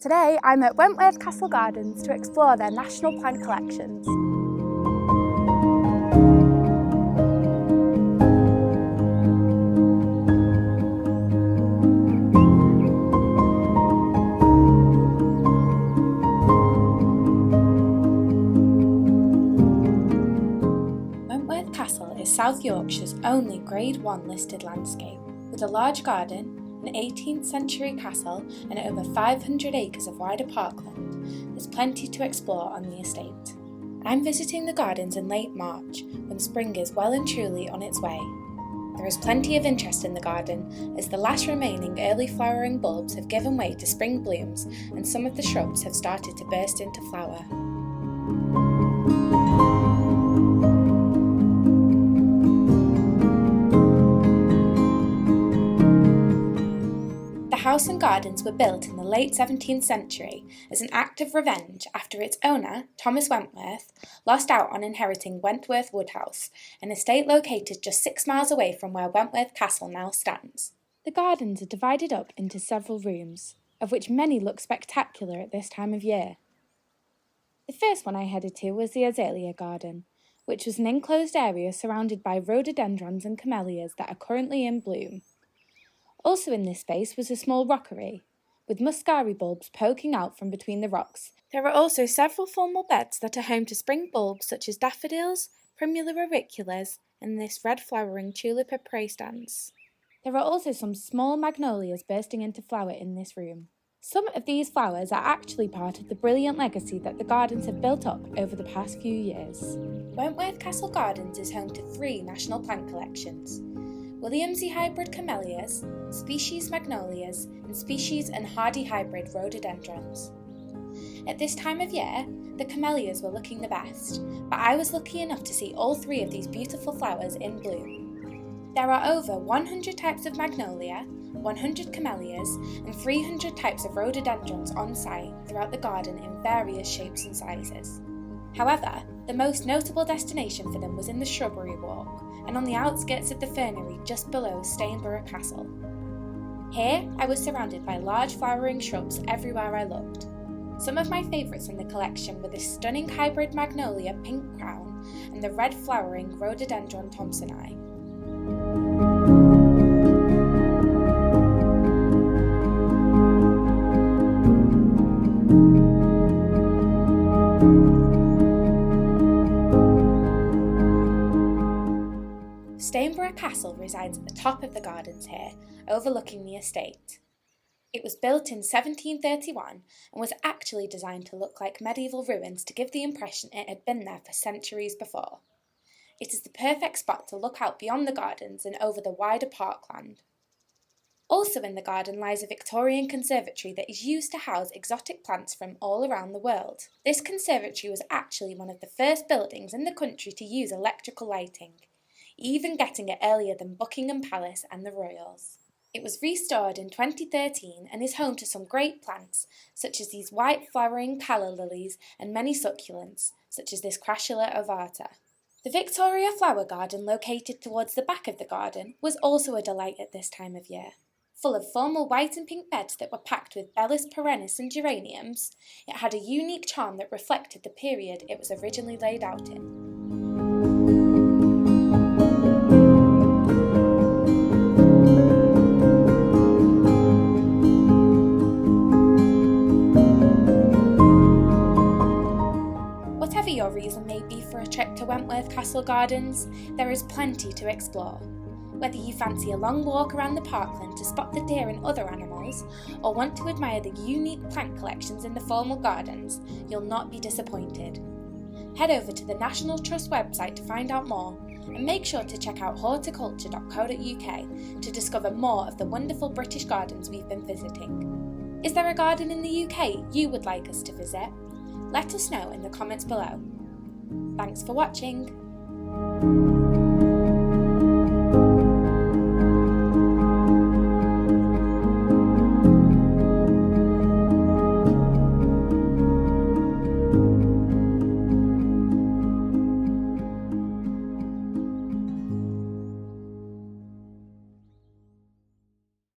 Today I'm at Wentworth Castle Gardens to explore their national plant collections. Wentworth Castle is South Yorkshire's only Grade 1 listed landscape, with a large garden, an 18th century castle and over 500 acres of wider parkland. There's plenty to explore on the estate. I'm visiting the gardens in late March, when spring is well and truly on its way. There is plenty of interest in the garden, as the last remaining early flowering bulbs have given way to spring blooms and some of the shrubs have started to burst into flower. The house and gardens were built in the late 17th century as an act of revenge after its owner, Thomas Wentworth, lost out on inheriting Wentworth Woodhouse, an estate located just 6 miles away from where Wentworth Castle now stands. The gardens are divided up into several rooms, of which many look spectacular at this time of year. The first one I headed to was the Azalea Garden, which was an enclosed area surrounded by rhododendrons and camellias that are currently in bloom. Also in this space was a small rockery, with muscari bulbs poking out from between the rocks. There are also several formal beds that are home to spring bulbs such as daffodils, primula auriculas, and this red-flowering Tulipa praestans. There are also some small magnolias bursting into flower in this room. Some of these flowers are actually part of the brilliant legacy that the gardens have built up over the past few years. Wentworth Castle Gardens is home to 3 national plant collections: Williamsy hybrid camellias, species magnolias, and species and hardy hybrid rhododendrons. At this time of year, the camellias were looking the best, but I was lucky enough to see all 3 of these beautiful flowers in bloom. There are over 100 types of magnolia, 100 camellias, and 300 types of rhododendrons on site throughout the garden in various shapes and sizes. However, the most notable destination for them was in the shrubbery walk and on the outskirts of the fernery just below Stainborough Castle. Here, I was surrounded by large flowering shrubs everywhere I looked. Some of my favourites in the collection were the stunning hybrid magnolia pink crown and the red flowering rhododendron thompsoni. Stainborough Castle resides at the top of the gardens here, overlooking the estate. It was built in 1731 and was actually designed to look like medieval ruins to give the impression it had been there for centuries before. It is the perfect spot to look out beyond the gardens and over the wider parkland. Also in the garden lies a Victorian Conservatory that is used to house exotic plants from all around the world. This conservatory was actually one of the first buildings in the country to use electrical lighting, even getting it earlier than Buckingham Palace and the Royals. It was restored in 2013 and is home to some great plants, such as these white flowering calla lilies and many succulents, such as this Crassula ovata. The Victoria Flower Garden, located towards the back of the garden, was also a delight at this time of year. Full of formal white and pink beds that were packed with Bellis perennis and geraniums, it had a unique charm that reflected the period it was originally laid out in. Whatever your reason may be for a trip to Wentworth Castle Gardens, there is plenty to explore. Whether you fancy a long walk around the parkland to spot the deer and other animals, or want to admire the unique plant collections in the formal gardens, you'll not be disappointed. Head over to the National Trust website to find out more, and make sure to check out horticulture.co.uk to discover more of the wonderful British gardens we've been visiting. Is there a garden in the UK you would like us to visit? Let us know in the comments below. Thanks for watching.